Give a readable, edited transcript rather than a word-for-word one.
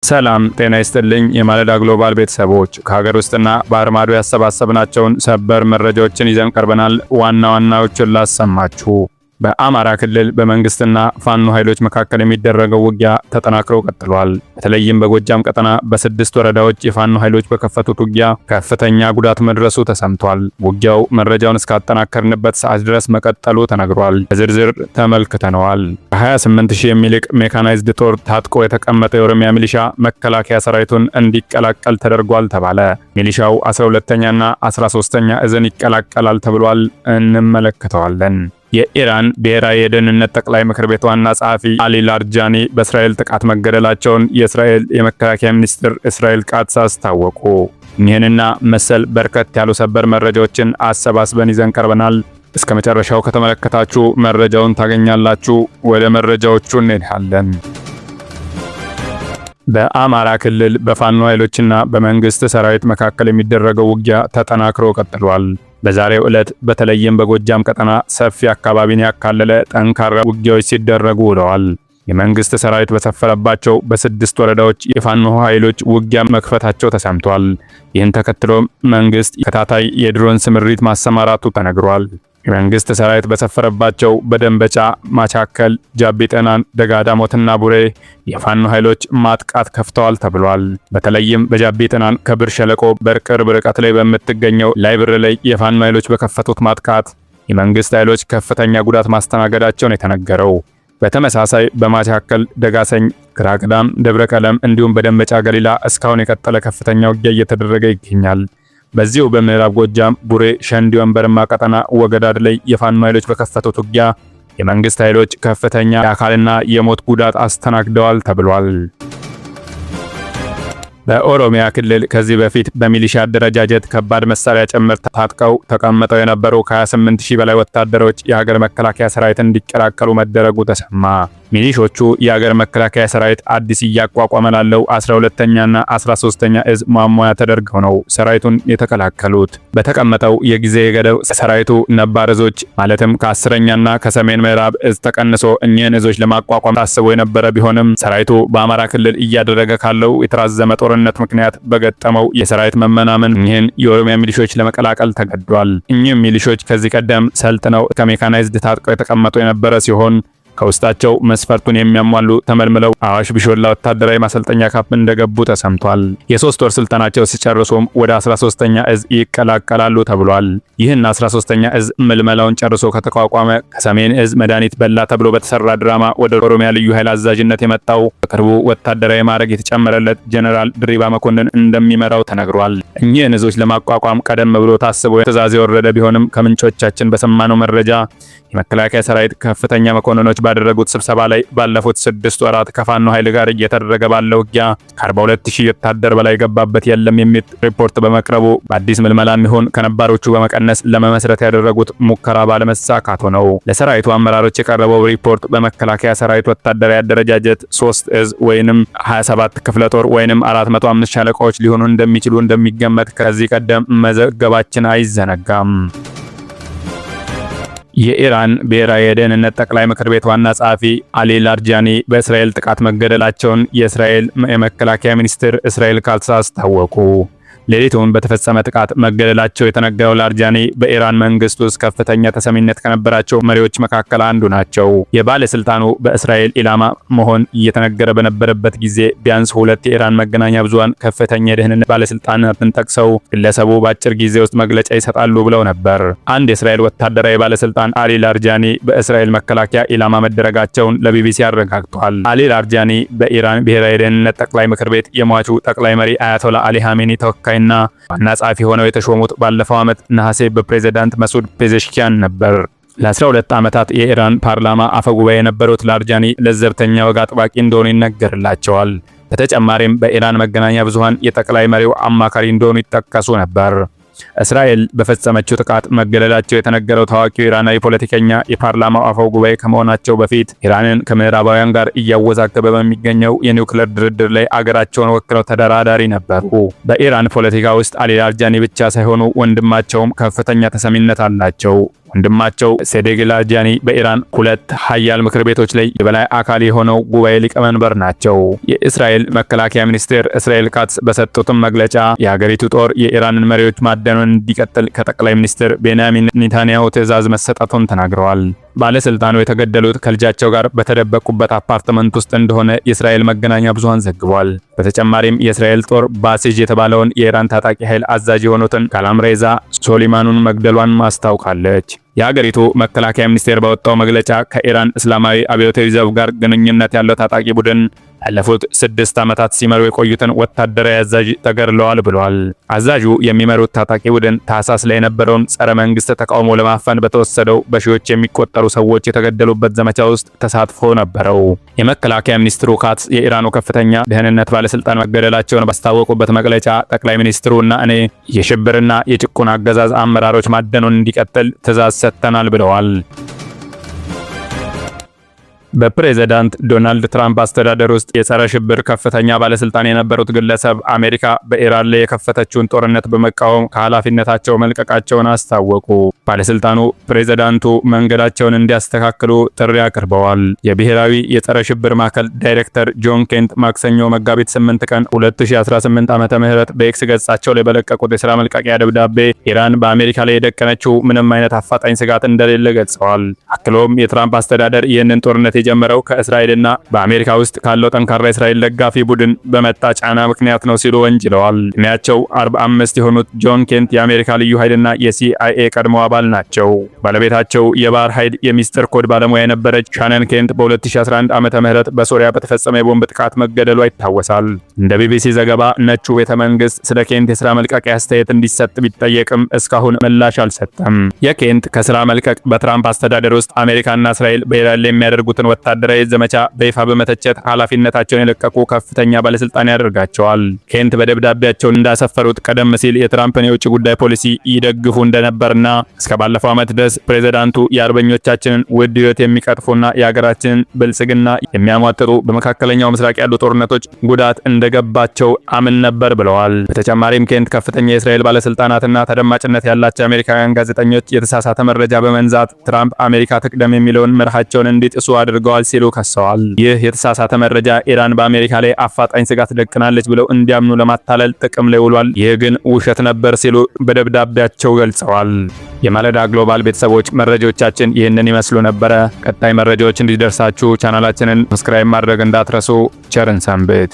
ሰላም ጤና ይስጥልኝ የማለዳ ግሎባል ቤተሰቦች ከሀገር ውስጥና ባህር ማዶ ያሰባሰብናቸውን ሰበር መረጃዎችን ይዘን ቀርበናል። ዋና ዋናዎችን ላሰማችሁ። በአማራ ክልል በመንግስትና ፋኖ ኃይሎች መካከል የሚደረገው ውጊያ ተጠናክሮ ቀጥሏል። በተለይም በጎጃም ቀጠና በ6 ወረዳዎች የፋኖ ኃይሎች በከፈቱት ውጊያ ከፍተኛ ጉዳት መድረሱ ተሰምቷል። ውጊያው መረጃውን እስካጠናከርንበት ሰዓት ድረስ መቀጠሉ ተነግሯል። በዝርዝር ተመልክተነዋል። ከ28000 የሚልቅ ሜካናይዝድ ጦር ታጥቆ የተቀመጠ የኦሮሚያ ሚሊሻ መከላከያ ሰራዊቱን እንዲቀላቀል ተደርጓል ተባለ። ሚሊሻው 12ኛና 13ኛ እዝን ይቀላቀላል ተብሏል። እንመለከተዋለን። የኢራን ብሔራዊ የደህንነት ጠቅላይ ምክር ቤት ዋና ጸሐፊ አሊ ላርጃኒ በእስራኤል ጥቃት መገደላቸውን የእስራኤል የመከላከያ ሚኒስትር እስራኤል ቃትስ አስታወቁ። ይህንና መሰል በርከት ያሉ ሰበር መረጃዎችን አሰባስበን ይዘን ቀርበናል። እስከ መጨረሻው ከተመለከታችሁ መረጃውን ታገኛላችሁ። ወደ መረጃዎቹ እንሄዳለን። በአማራ ክልል በፋኖ ኃይሎችና በመንግስት ሰራዊት መካከል የሚደረገው ውጊያ ተጠናክሮ ቀጥሏል። በዛሬው ዕለት በተለይም በጎጃም ቀጠና ሰፊ አካባቢን ያካለለ ጠንካራ ውጊያዎች ሲደረጉ ውለዋል። የመንግስት ሰራዊት በሰፈረባቸው በ6 ወረዳዎች የፋኖ ኃይሎች ውጊያ መክፈታቸው ተሰምቷል። ይህን ተከትሎ መንግስት ተከታታይ የድሮን ስምሪት ማሰማራቱ ተነግሯል። የመንግስት ሰራዊት በሰፈረባቸው በደንበጫ፣ ማቻከል፣ ጃቢጠናን፣ ደጋዳሞትና ቡሬ የፋኖ ኃይሎች ማጥቃት ከፍተዋል ተብሏል። በተለይም በጃቢጠናን ከብር ሸለቆ በቅርብ ርቀት ላይ በምትገኘው ላይብር ላይ የፋኖ ኃይሎች በከፈቱት ማጥቃት የመንግስት ኃይሎች ከፍተኛ ጉዳት ማስተናገዳቸውን የተነገረው። በተመሳሳይ በማቻከል፣ ደጋሰኝ፣ ግራቅዳም፣ ደብረ ቀለም እንዲሁም በደንበጫ ገሊላ እስካሁን የቀጠለ ከፍተኛ ውጊያ እየተደረገ ይገኛል። በዚሁ በምዕራብ ጎጃም ቡሬ ሸንዲ ወንበርማ ቀጠና ወገዳድ ላይ የፋኖ ኃይሎች በከፈቱት ውጊያ የመንግስት ኃይሎች ከፍተኛ የአካልና የሞት ጉዳት አስተናግደዋል ተብሏል። በኦሮሚያ ክልል ከዚህ በፊት በሚሊሻ አደረጃጀት ከባድ መሳሪያ ጭምር ታጥቀው ተቀምጠው የነበሩ ከ28000 በላይ ወታደሮች የሀገር መከላከያ ሰራዊት እንዲቀላቀሉ መደረጉ ተሰማ። ሚሊሾቹ የሀገር መከላከያ ሰራዊት አዲስ እያቋቋመ ላለው 12ኛና 13ኛ እዝ ማሟያ ተደርገው ነው ሰራዊቱን የተቀላቀሉት። በተቀመጠው የጊዜ ገደብ ሰራዊቱ ነባር እዞች ማለትም ከ10ኛና ከሰሜን ምዕራብ እዝ ተቀንሶ እኚህን እዞች ለማቋቋም ታስቦ የነበረ ቢሆንም ሰራዊቱ በአማራ ክልል እያደረገ ካለው የተራዘመ ጦርነት ምክንያት በገጠመው የሰራዊት መመናመን እኚህን የኦሮሚያ ሚሊሾች ለመቀላቀል ተገዷል። እኚህም ሚሊሾች ከዚህ ቀደም ሰልጥነው ከሜካናይዝድ ታጥቀው የተቀመጡ የነበረ ሲሆን ከውስጣቸው መስፈርቱን የሚያሟሉ ተመልምለው አዋሽ ቢሾላ ወታደራዊ ማሰልጠኛ ካምፕ እንደገቡ ተሰምቷል። የ3 ወር ስልጠናቸው ሲጨርሱም ወደ 13ኛ እዝ ይቀላቀላሉ ተብሏል። ይህን 13ኛ እዝ ምልመላውን ጨርሶ ከተቋቋመ ከሰሜን እዝ መድኃኒት በላ ተብሎ በተሰራ ድራማ ወደ ኦሮሚያ ልዩ ኃይል አዛዥነት የመጣው በቅርቡ ወታደራዊ ማዕረግ የተጨመረለት ጀነራል ድሪባ መኮንን እንደሚመራው ተነግሯል። እኚህን እዞች ለማቋቋም ቀደም ብሎ ታስቦ ትዕዛዝ የወረደ ቢሆንም ከምንጮቻችን በሰማነው መረጃ የመከላከያ ሰራዊት ከፍተኛ መኮንኖች ባደረጉት ስብሰባ ላይ ባለፉት 6 ወራት ከፋኖ ኃይል ጋር እየተደረገ ባለው ውጊያ ከ42000 ወታደር በላይ ገባበት የለም የሚል ሪፖርት በመቅረቡ በአዲስ ምልመላም ይሁን ከነባሮቹ በመቀነስ ለመመስረት ያደረጉት ሙከራ ባለመሳካቱ ነው። ለሰራዊቱ አመራሮች የቀረበው ሪፖርት በመከላከያ ሰራዊት ወታደራዊ አደረጃጀት 3 እዝ ወይንም 27 ክፍለ ጦር ወይንም 405 ሻለቃዎች ሊሆኑ እንደሚችሉ እንደሚገመት ከዚህ ቀደም መዘገባችን አይዘነጋም። የኢራን ብሔራዊ የደህንነት ጠቅላይ ምክር ቤት ዋና ጸሐፊ አሊ ላርጃኒ በእስራኤል ጥቃት መገደላቸውን የእስራኤል የመከላከያ ሚኒስትር እስራኤል ቃትስ አስታወቁ። ሌሊቱን በተፈጸመ ጥቃት መገደላቸው የተነገረው ላርጃኒ በኢራን መንግስት ውስጥ ከፍተኛ ተሰሚነት ከነበራቸው መሪዎች መካከል አንዱ ናቸው። የባለስልጣኑ በእስራኤል ኢላማ መሆን እየተነገረ በነበረበት ጊዜ ቢያንስ 2 የኢራን መገናኛ ብዙሃን ከፍተኛ የደህንነት ባለስልጣናትን ጠቅሰው ግለሰቡ በአጭር ጊዜ ውስጥ መግለጫ ይሰጣሉ ብለው ነበር። አንድ የእስራኤል ወታደራዊ ባለስልጣን አሊ ላርጃኒ በእስራኤል መከላከያ ኢላማ መደረጋቸውን ለቢቢሲ አረጋግጧል። አሊ ላርጃኒ በኢራን ብሔራዊ የደህንነት ጠቅላይ ምክር ቤት የሟቹ ጠቅላይ መሪ አያቶላ አሊ ኻሜኒ ተወካይ እና ዋና ጸሐፊ ሆነው የተሾሙት ባለፈው ዓመት ነሐሴ በፕሬዝዳንት መሱድ ፔዜሽኪያን ነበር። ለ12 ዓመታት የኢራን ፓርላማ አፈጉባኤ የነበሩት ላርጃኒ ለዘብተኛ ወግ አጥባቂ እንደሆኑ ይነገርላቸዋል። በተጨማሪም በኢራን መገናኛ ብዙሃን የጠቅላይ መሪው አማካሪ እንደሆኑ ይጠቀሱ ነበር። እስራኤል በፈጸመችው ጥቃት መገደላቸው የተነገረው ታዋቂው ኢራናዊ ፖለቲከኛ የፓርላማው አፈ ጉባኤ ከመሆናቸው በፊት ኢራንን ከምዕራባውያን ጋር እያወዛገበ በሚገኘው የኒውክሌር ድርድር ላይ አገራቸውን ወክለው ተደራዳሪ ነበሩ። በኢራን ፖለቲካ ውስጥ አሊ ላርጃኒ ብቻ ሳይሆኑ ወንድማቸውም ከፍተኛ ተሰሚነት አላቸው። ወንድማቸው ሴዴግላጃኒ በኢራን ሁለት ሀያል ምክር ቤቶች ላይ የበላይ አካል የሆነው ጉባኤ ሊቀመንበር ናቸው። የእስራኤል መከላከያ ሚኒስቴር እስራኤል ካትስ በሰጡትም መግለጫ የሀገሪቱ ጦር የኢራንን መሪዎች ማደኑን እንዲቀጥል ከጠቅላይ ሚኒስትር ቤንያሚን ኔታንያሁ ትዕዛዝ መሰጠቱን ተናግረዋል። ባለስልጣኑ የተገደሉት ከልጃቸው ጋር በተደበቁበት አፓርትመንት ውስጥ እንደሆነ የእስራኤል መገናኛ ብዙሃን ዘግቧል። በተጨማሪም የእስራኤል ጦር ባሲጅ የተባለውን የኢራን ታጣቂ ኃይል አዛዥ የሆኑትን ካላምሬዛ ሶሊማኑን መግደሏን ማስታውቃለች። የሀገሪቱ መከላከያ ሚኒስቴር ባወጣው መግለጫ ከኢራን እስላማዊ አብዮታዊ ዘብ ጋር ግንኙነት ያለው ታጣቂ ቡድን ያለፉት 6 ዓመታት ሲመሩ የቆዩትን ወታደራዊ አዛዥ ተገድለዋል ብሏል። አዛዡ የሚመሩት ታጣቂ ቡድን ታህሳስ ላይ የነበረውን ጸረ መንግስት ተቃውሞ ለማፈን በተወሰደው በሺዎች የሚቆጠሩ ሰዎች የተገደሉበት ዘመቻ ውስጥ ተሳትፎ ነበረው። የመከላከያ ሚኒስትሩ ካትስ የኢራኑ ከፍተኛ ደህንነት ባለስልጣን መገደላቸውን ባስታወቁበት መግለጫ ጠቅላይ ሚኒስትሩና እኔ የሽብርና የጭቆና አገዛዝ አመራሮች ማደኑን እንዲቀጥል ትዕዛዝ ሰጥተናል ብለዋል። በፕሬዝዳንት ዶናልድ ትራምፕ አስተዳደር ውስጥ የጸረ ሽብር ከፍተኛ ባለስልጣን የነበሩት ግለሰብ አሜሪካ በኢራን ላይ የከፈተችውን ጦርነት በመቃወም ከኃላፊነታቸው መልቀቃቸውን አስታወቁ። ባለስልጣኑ ፕሬዝዳንቱ መንገዳቸውን እንዲያስተካክሉ ጥሪ አቅርበዋል። የብሔራዊ የጸረ ሽብር ማዕከል ዳይሬክተር ጆን ኬንት ማክሰኞ መጋቢት 8 ቀን 2018 ዓመተ ምህረት በኤክስ ገጻቸው ላይ በለቀቁት የሥራ መልቀቂያ ደብዳቤ ኢራን በአሜሪካ ላይ የደቀነችው ምንም አይነት አፋጣኝ ስጋት እንደሌለ ገልጸዋል። አክሎም የትራምፕ አስተዳደር ይህንን ጦርነት የጀመረው ከእስራኤልና በአሜሪካ ውስጥ ካለው ጠንካራ እስራኤል ደጋፊ ቡድን በመጣ ጫና ምክንያት ነው ሲሉ ወንጅለዋል። እድሜያቸው 45 የሆኑት ጆን ኬንት የአሜሪካ ልዩ ኃይልና የሲአይኤ ቀድሞ አባል ናቸው። ባለቤታቸው የባህር ኃይል የሚስጥር ኮድ ባለሙያ የነበረች ሻነን ኬንት በ2011 ዓመተ ምህረት በሶሪያ በተፈጸመ የቦምብ ጥቃት መገደሏ ይታወሳል። እንደ ቢቢሲ ዘገባ ነጩ ቤተ መንግስት ስለ ኬንት የሥራ መልቀቂያ አስተያየት እንዲሰጥ ቢጠየቅም እስካሁን ምላሽ አልሰጠም። የኬንት ከሥራ መልቀቅ በትራምፕ አስተዳደር ውስጥ አሜሪካና እስራኤል በኢራን ላይ የሚያደርጉትን ወታደራዊ ዘመቻ በይፋ በመተቸት ኃላፊነታቸውን የለቀቁ ከፍተኛ ባለስልጣን ያደርጋቸዋል። ኬንት በደብዳቤያቸው እንዳሰፈሩት ቀደም ሲል የትራምፕን የውጭ ጉዳይ ፖሊሲ ይደግፉ እንደነበርና እስከ ባለፈው ዓመት ድረስ ፕሬዝዳንቱ የአርበኞቻችንን ውድ ሕይወት የሚቀጥፉና የሀገራችንን ብልጽግና የሚያሟጥጡ በመካከለኛው ምስራቅ ያሉ ጦርነቶች ጉዳት እንደገባቸው አምን ነበር ብለዋል። በተጨማሪም ኬንት ከፍተኛ የእስራኤል ባለስልጣናትና ተደማጭነት ያላቸው አሜሪካውያን ጋዜጠኞች የተሳሳተ መረጃ በመንዛት ትራምፕ አሜሪካ ትቅደም የሚለውን መርሃቸውን እንዲጥሱ አድርገዋል ሲሉ ከሰዋል። ይህ የተሳሳተ መረጃ ኢራን በአሜሪካ ላይ አፋጣኝ ስጋት ደቅናለች ብለው እንዲያምኑ ለማታለል ጥቅም ላይ ውሏል። ይህ ግን ውሸት ነበር ሲሉ በደብዳቤያቸው ገልጸዋል። የማለዳ ግሎባል ቤተሰቦች መረጃዎቻችን ይህንን ይመስሉ ነበረ። ቀጣይ መረጃዎች እንዲደርሳችሁ ቻናላችንን ሰብስክራይብ ማድረግ እንዳትረሱ። ቸርን ሰንብት።